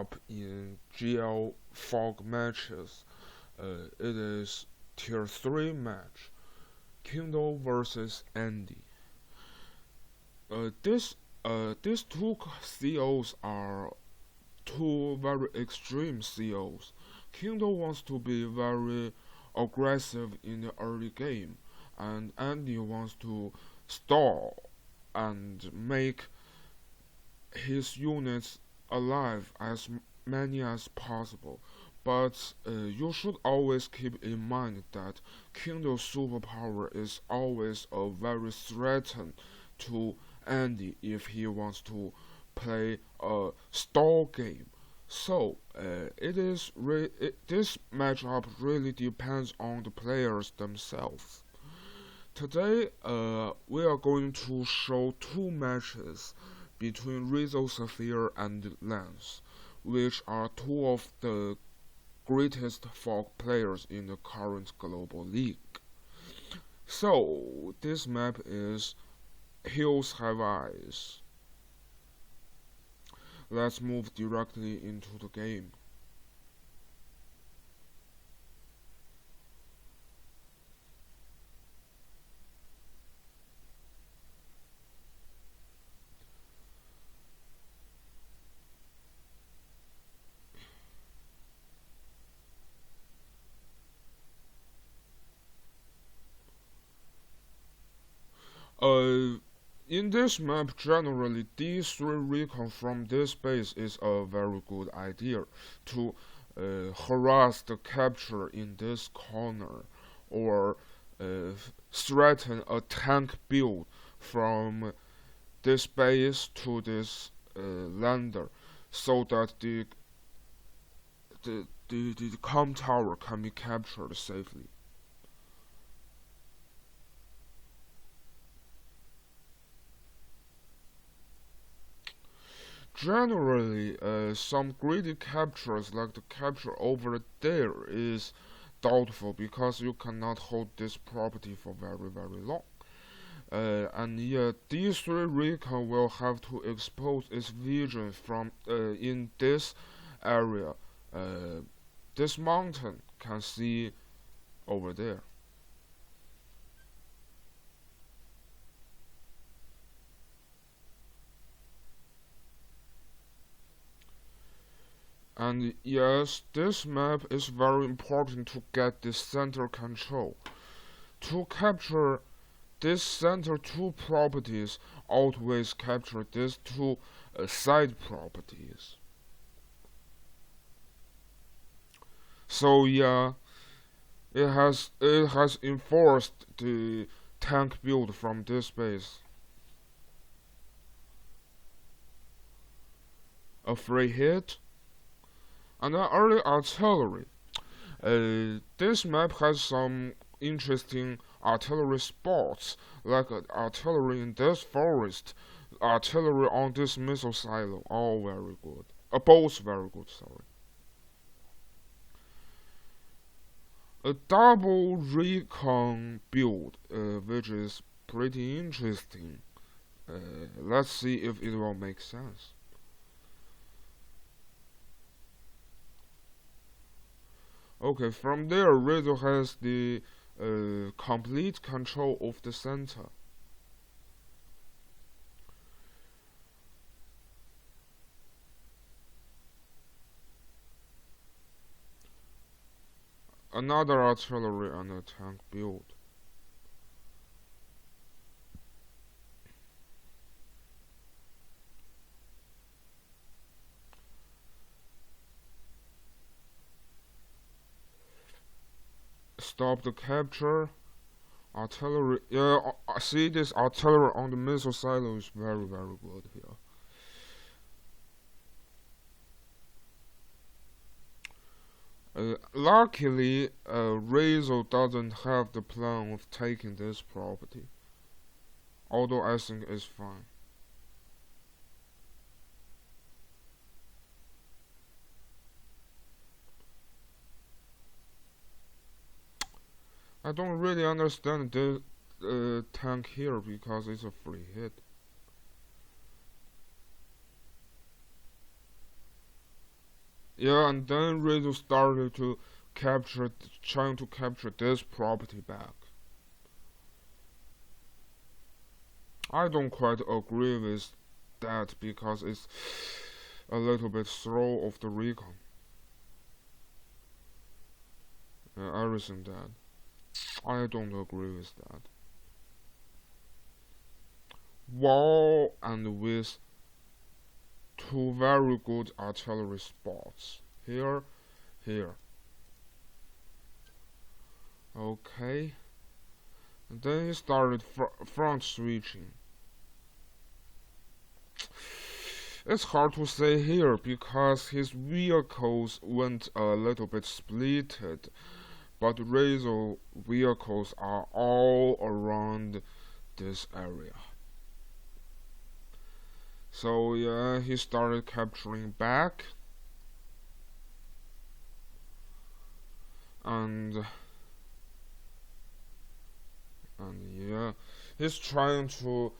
up in GL fog matches. It is tier 3 match, Kindle versus Andy. These two COs are two very extreme COs. Kindle wants to be very aggressive in the early game, and Andy wants to stall and make his units alive as many as possible. But you should always keep in mind that Kindle's superpower is always a very threaten to Andy if he wants to play a stall game. So this matchup really depends on the players themselves. Today, we are going to show two matches between Rhizo Sapphire and Lance, which are two of the greatest fog players in the current global league. So, this map is Hills Have Eyes. Let's move directly into the game. In this map, generally, D3 recon from this base is a very good idea to harass the capture in this corner, or threaten a tank build from this base to this lander, so that the com tower can be captured safely. Generally, some greedy captures like the capture over there is doubtful because you cannot hold this property for very long. And yet D3 Recon will have to expose its vision from in this area. This mountain can see over there. And yes, this map is very important to get this center control. To capture this center two properties always capture these two side properties. So yeah, it has enforced the tank build from this base. A free hit and an early artillery. This map has some interesting artillery spots, like artillery in this forest, artillery on this missile silo. All very good. Both very good, sorry. A double recon build, which is pretty interesting. Let's see if it will make sense. Okay, from there, Rhizo has the complete control of the center. Another artillery and a tank build. Stop the capture. Artillery. Yeah, see this artillery on the missile silo is very good here. Luckily, Rhizo doesn't have the plan of taking this property, although I think it's fine. I don't really understand this tank here because it's a free hit. Yeah, and then Rizzo started to capture, trying to capture this property back. I don't quite agree with that because it's a little bit slow of the recon. Everything that. I don't agree with that. Wall and with two very good artillery spots. Here, here. Okay. And then he started front switching. It's hard to say here because his vehicles went a little bit splitted, but Rizzo vehicles are all around this area. So yeah, he started capturing back, and yeah, he's trying to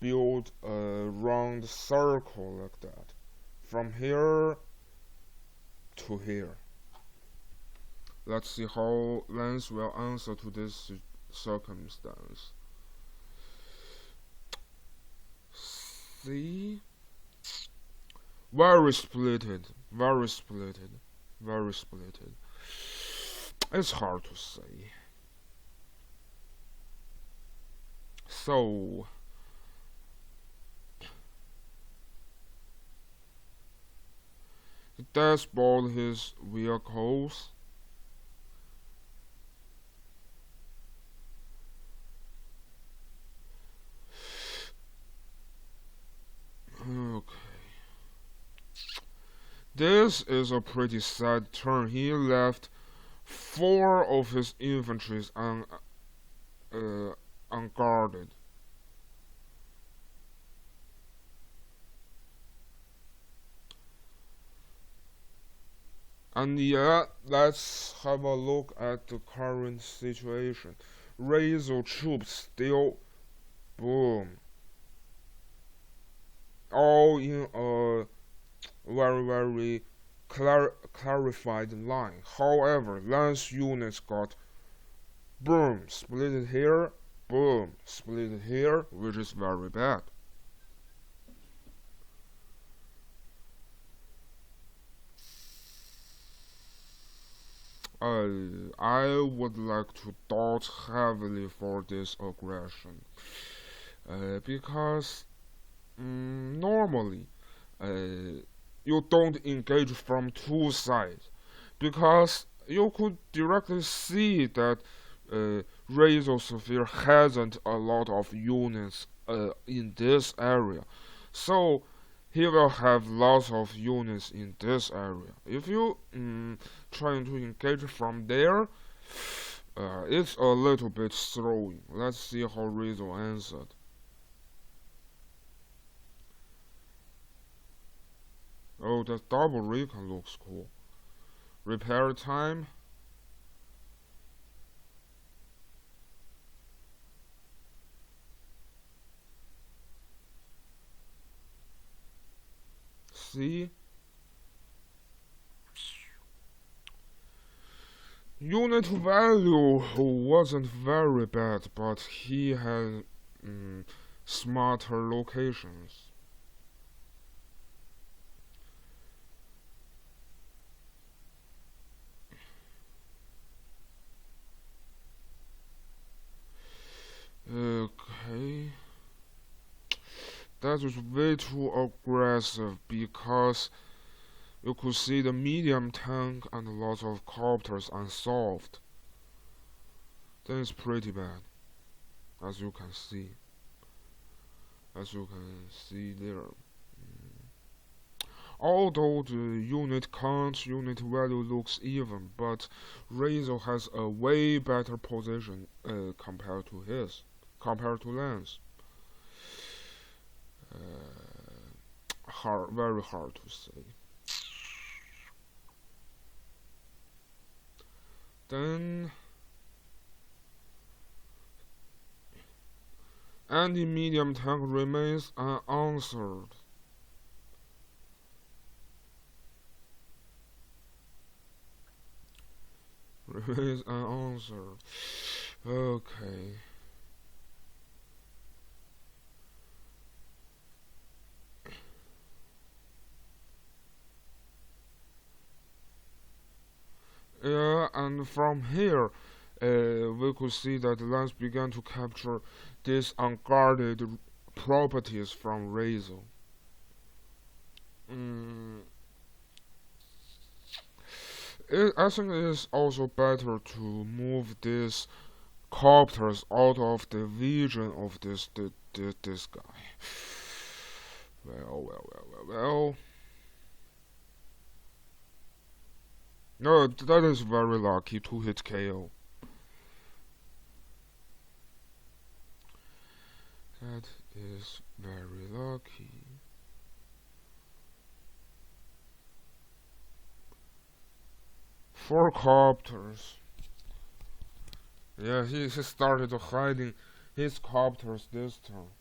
build a round circle like that, from here to here. Let's see how Lance will answer to this circumstance. See? Very splitted, very splitted, very splitted. It's hard to say. So, he dashboard his vehicles. Okay. This is a pretty sad turn. He left 4 of his infantry unguarded. And yeah, let's have a look at the current situation. Rizzo troops still, boom, all in a very clarified line. However, Lance units got boom, split here, boom, split here, which is very bad. I would like to doubt heavily for this aggression, because normally you don't engage from two sides, because you could directly see that Razor Sphere hasn't a lot of units in this area, so he will have lots of units in this area. If you trying to engage from there, it's a little bit throwing. Let's see how Rizzo answered. Oh, that double recon looks cool. Repair time. See? Unit value wasn't very bad, but he had smarter locations. Okay. That was way too aggressive because you could see the medium tank and lots of copters unsolved. That is pretty bad, as you can see. As you can see there. Although the unit count, unit value looks even, but Rizzo has a way better position compared to Lance. Very hard to say. Then anti-medium tank remains unanswered. Release an answer. Okay. Yeah, and from here, we could see that Lance began to capture these unguarded properties from Rhizo. Mm, I think it is also better to move these copters out of the vision of this guy. Well. No, that is very lucky to hit KO. That is very lucky. Four copters. Yeah, he started hiding his copters this time.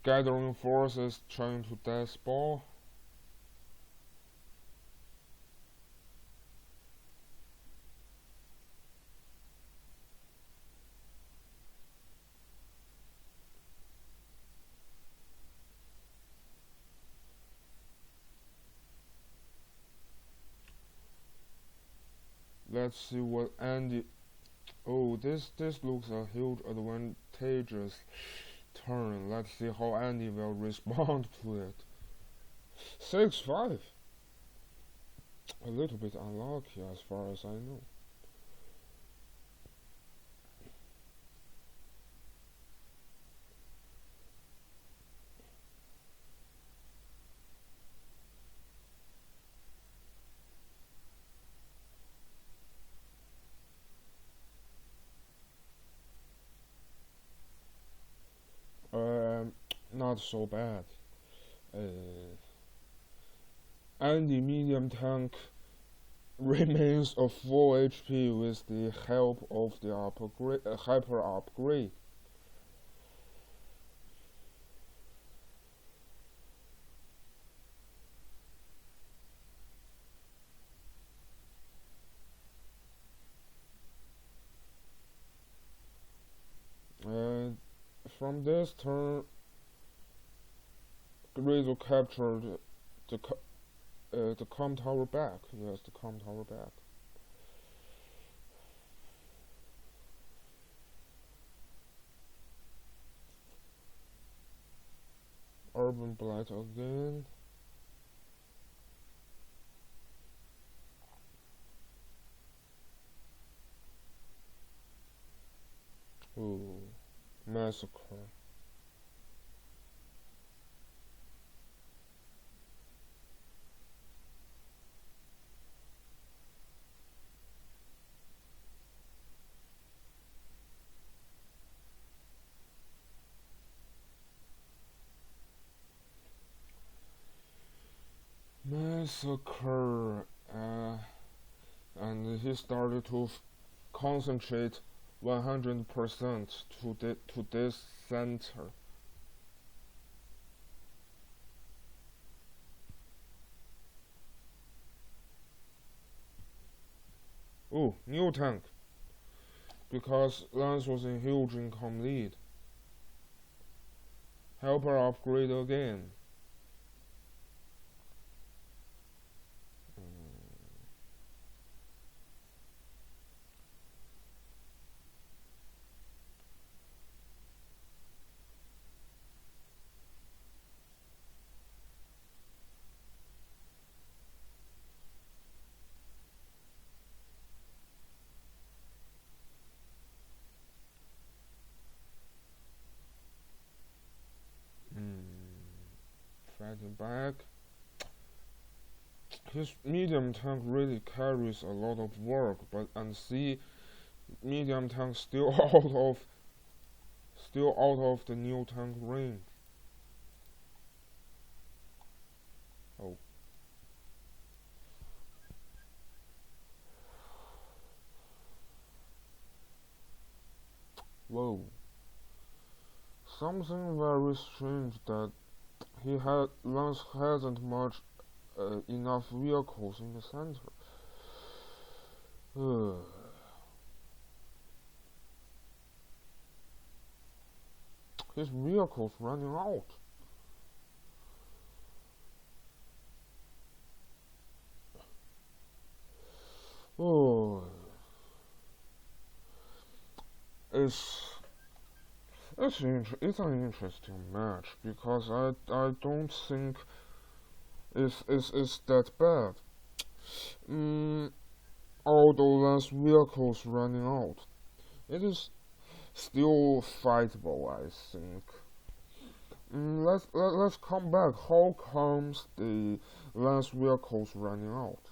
Gathering forces, trying to death ball. Let's see what Andy. Oh, this looks a huge advantageous turn. Let's see how Andy will respond to it. 6-5. A little bit unlucky as far as I know. Not so bad. Andy medium tank remains a full HP with the help of the hyper upgrade. From this turn, Rhizo captured the com tower back. Yes, the com tower back. Urban Blight again. Ooh, Massacre. Massacre. And he started to concentrate 100% to this center. Oh, new tank. Because Lance was in huge income lead. Helper upgrade again. Fighting back. His medium tank really carries a lot of work, but and see medium tank still out of the new tank range. Oh. Whoa. Something very strange that Lance hasn't much enough vehicles in the center. His vehicle's running out. Oh, it's it's an interesting match because I don't think it's that bad. Although Lance's vehicle's running out, it is still fightable, I think. Let's come back. How comes the Lance vehicles running out?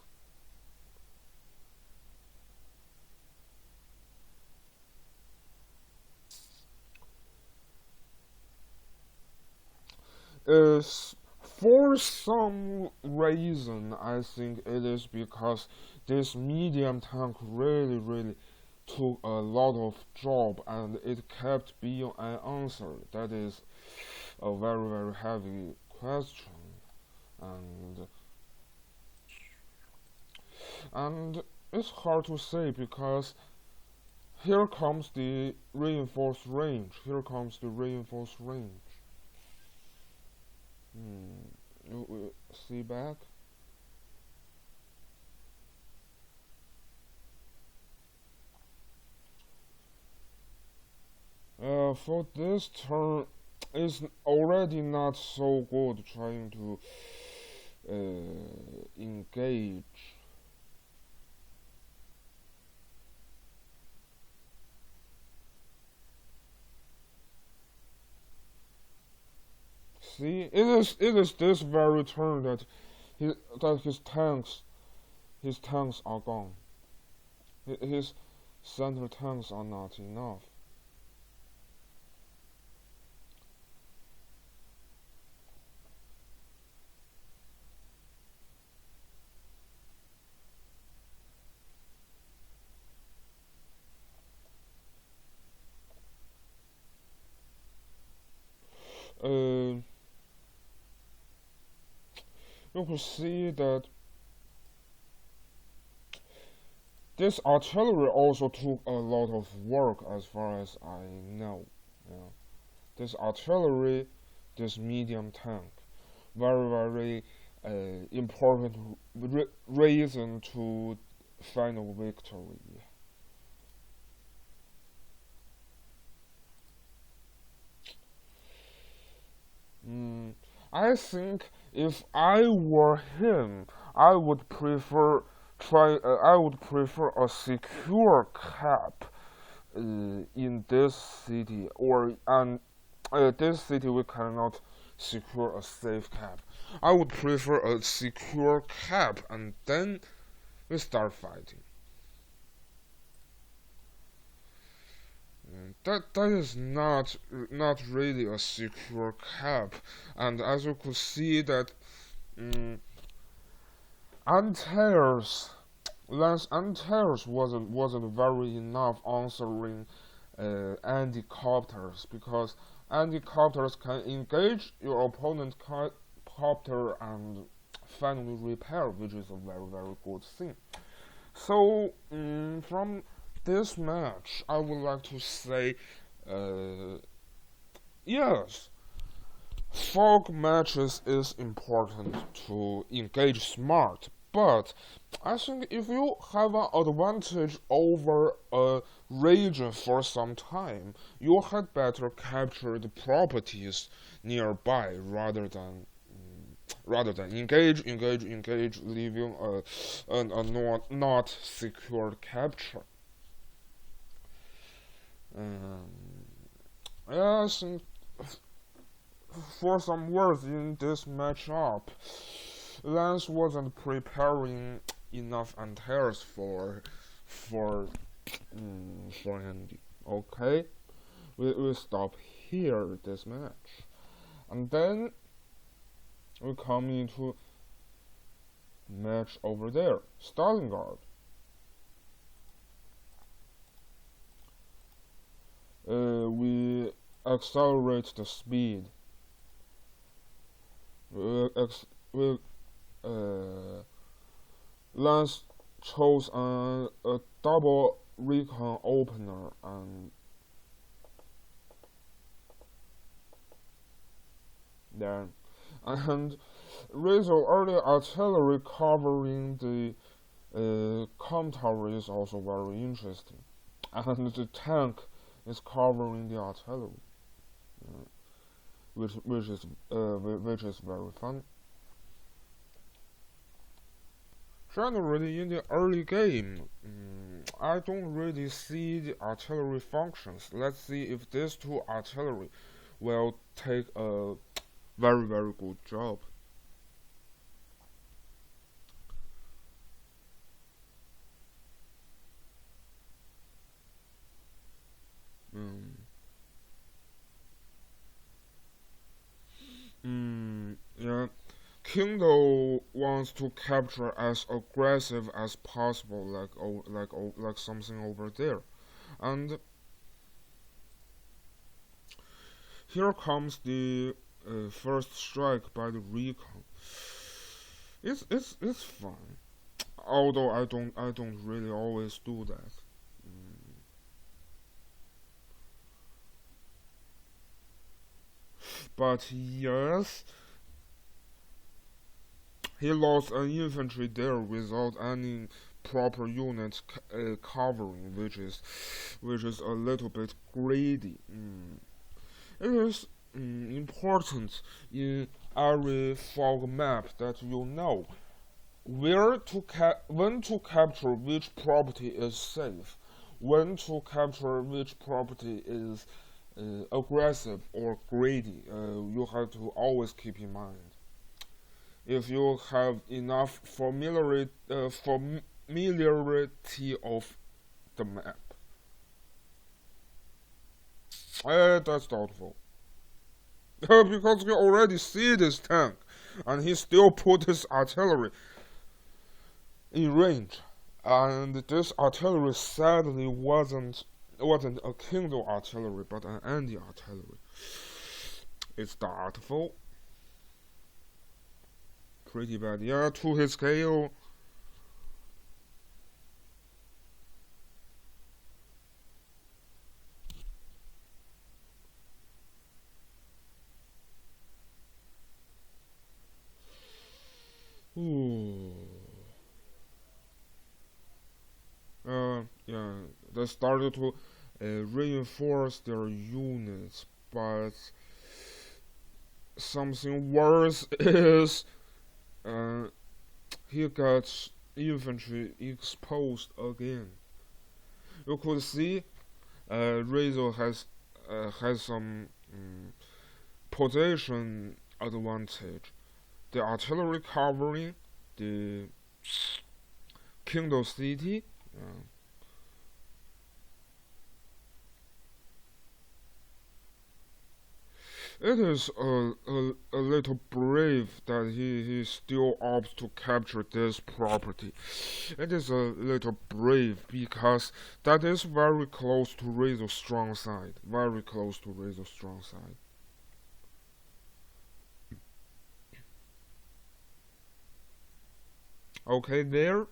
Is for some reason I think it is because this medium tank really took a lot of job and it kept being unanswered. That is a very heavy question, and and it's hard to say because here comes the reinforced range. Here comes the reinforced range. See back. For this turn, it's already not so good trying to engage. See, it is this very turn that his tanks are gone. His center tanks are not enough. You could see that this artillery also took a lot of work as far as I know. Yeah. This artillery, this medium tank, very important reason to final victory. I think if I were him, I would prefer a secure cap in this city, or this city we cannot secure a safe cap. I would prefer a secure cap, and then we start fighting. That is not really a secure cap, and as you could see that Antares Lance Antares wasn't very enough answering anti-copters because anti-copters can engage your opponent copter and finally repair, which is a very good thing. So from this match, I would like to say, yes, fog matches is important to engage smart, but I think if you have an advantage over a region for some time, you had better capture the properties nearby rather than engage, leaving a not secured capture. Yeah, I think for some words in this matchup, Lance wasn't preparing enough antares for Andy. Okay, we stop here this match, and then we come into match over there, Stalingrad. we accelerate the speed. We Lance chose a double recon opener then and Rhizo early artillery covering the commentary is also very interesting, and the tank is covering the artillery, uh, which is very fun. Generally, in the early game, I don't really see the artillery functions. Let's see if these two artillery will take a very good job. Mm, yeah. Kindle wants to capture as aggressive as possible, like something over there. And here comes the first strike by the recon. It's fun, although I don't really always do that. Mm. But yes, he lost an infantry there without any proper units covering, which is a little bit greedy. It is important in every fog map that you know when to capture which property is safe, when to capture which property is aggressive or greedy. You have to always keep in mind. If you have enough familiarity of the map, that's doubtful. Because you already see this tank, and he still put his artillery in range. And this artillery sadly wasn't a Kindle artillery, but an anti artillery. It's doubtful. Pretty bad. Yeah, to his KO. Ooh. Yeah, they started to reinforce their units, but something worse is uh, he got infantry exposed again. You could see Rhizo has some position advantage. The artillery covering the Kindle city. Uh, it is a little brave that he still opts to capture this property. It is a little brave because that is very close to Rhizo's strong side. Very close to Rhizo's strong side. Okay, there.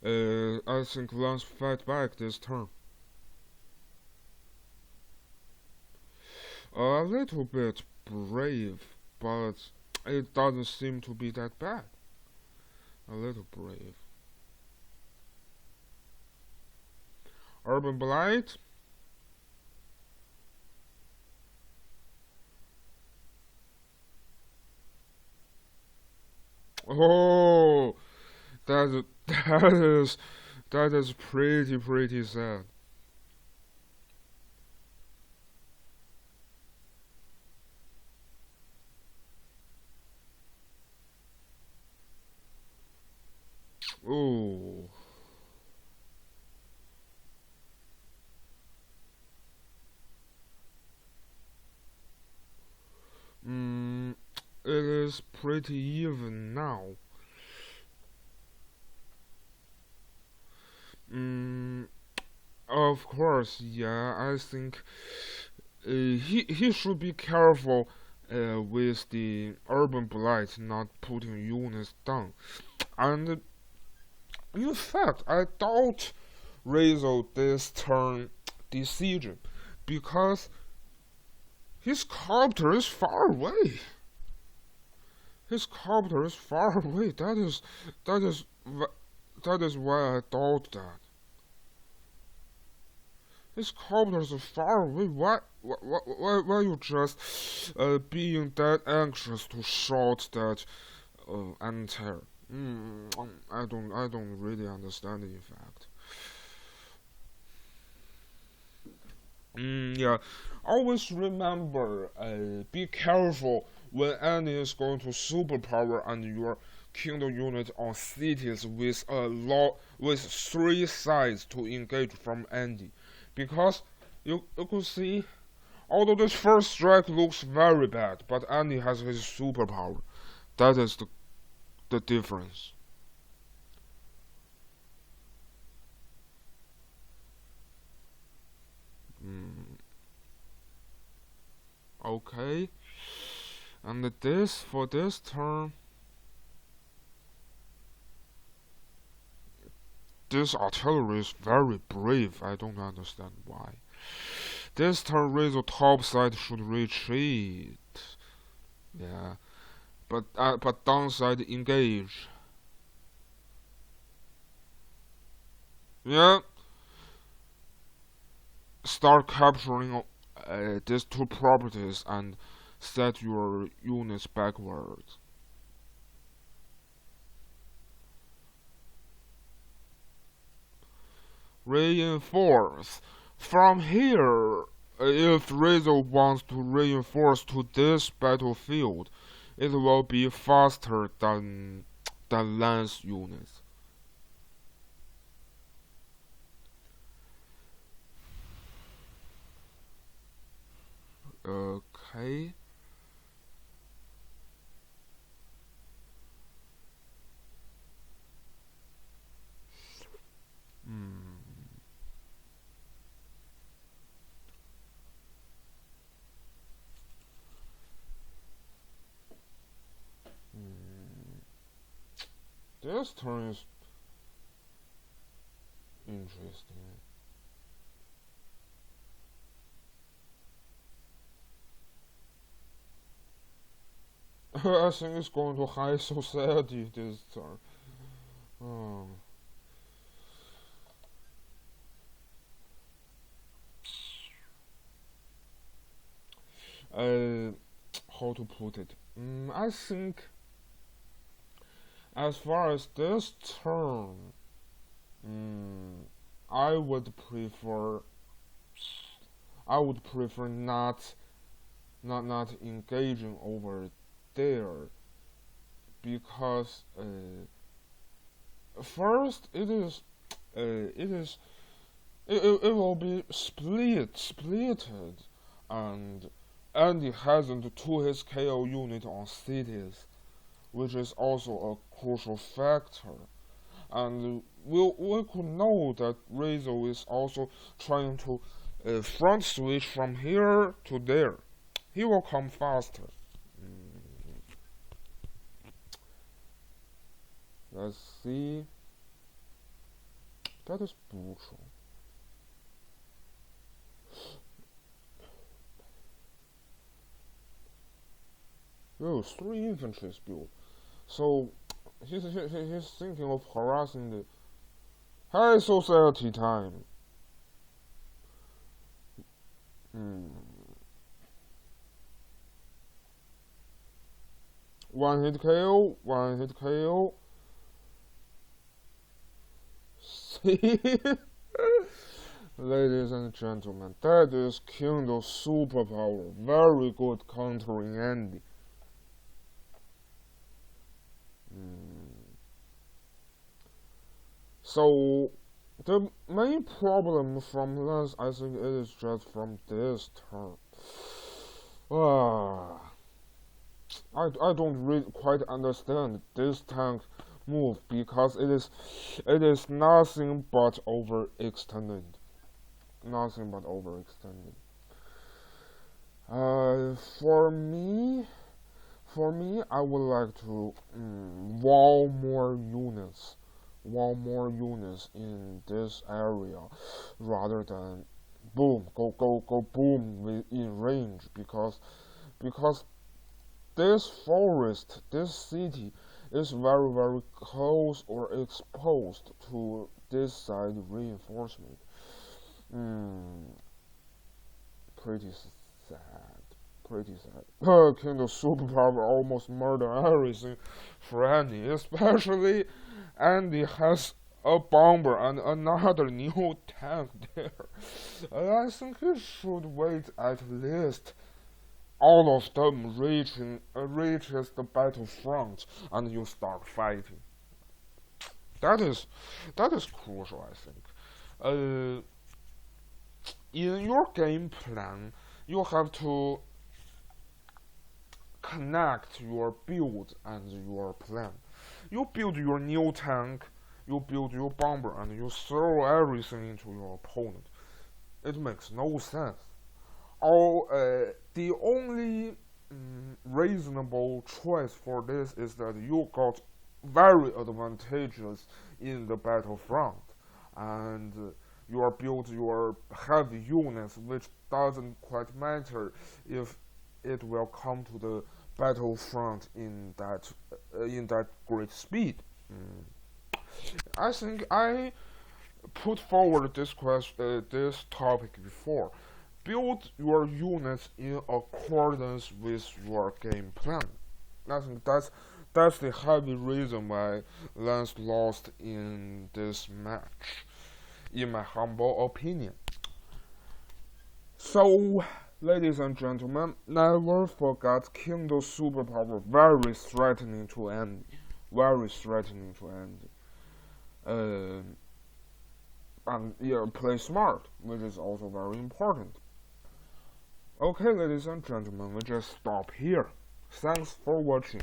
I think Lance fight back this turn. A little bit brave, but it doesn't seem to be that bad. A little brave. Urban Blight. Oh, that that is that is pretty sad. Oh, mm, it is pretty even now. Mm, a of course, yeah. I think he should be careful with the urban blight, not putting units down. And in fact, I doubt Rizzo this turn decision because his copter is far away. His copter is far away. That is that is why I doubt that. His copters are far away. Why you just being that anxious to shot that anti? I don't really understand it, in fact. Yeah, always remember, be careful when enemy is going to superpower and your Kindle unit on cities with with three sides to engage from Andy, because you could see, although this first strike looks very bad, but Andy has his superpower. That is the difference. Mm, okay, and this for this turn, this artillery is very brave. I don't understand why. This turn, Rizzo topside should retreat. Yeah, but downside engage. Yeah, start capturing these two properties and set your units backwards. Reinforce. From here, if Rizzo wants to reinforce to this battlefield, it will be faster than Lance units. Okay. Hmm. Hmm. This turn is interesting. I think it's going to high society this turn. Oh. Uh, how to put it? I think as far as this turn, mm, I would prefer I would prefer not engaging over there because first it is it will be splitted, and Andy hasn't to his KO unit on cities, which is also a crucial factor. And we could know that Rizzo is also trying to front switch from here to there. He will come faster. Mm, let's see. That is brutal. Oh, three infantry built. So he's thinking of harassing the high society time. Hmm. One hit KO, one hit KO. See? Ladies and gentlemen, that is Kindle's superpower. Very good countering Andy. Mm. So, the main problem from Lance, I think it is just from this turn. Ah, I don't really quite understand this tank move because it is nothing but overextended. nothing but overextending. Uh, for me, I would like to wall more units, in this area, rather than boom, go boom in range, because this forest, this city is very close or exposed to this side reinforcement. Mm, pretty sad. Pretty sad. Kindle superpower almost murder everything for Andy, especially Andy has a bomber and another new tank there. I think he should wait at least all of them reaches the battlefront and you start fighting. That is crucial, I think. Uh, in your game plan, you have to connect your build and your plan. You build your new tank, you build your bomber, and you throw everything into your opponent. It makes no sense. The only reasonable choice for this is that you got very advantageous in the battlefront, and you are built your heavy units, which doesn't quite matter if it will come to the battlefront in that great speed. I think I put forward this topic before. Build your units in accordance with your game plan. I think that's the heavy reason why Lance lost in this match, in my humble opinion. So, ladies and gentlemen, never forget Kindle's superpower very threatening to Andy. Very threatening to Andy. And yeah, play smart, which is also very important. Okay, ladies and gentlemen, we just stop here. Thanks for watching.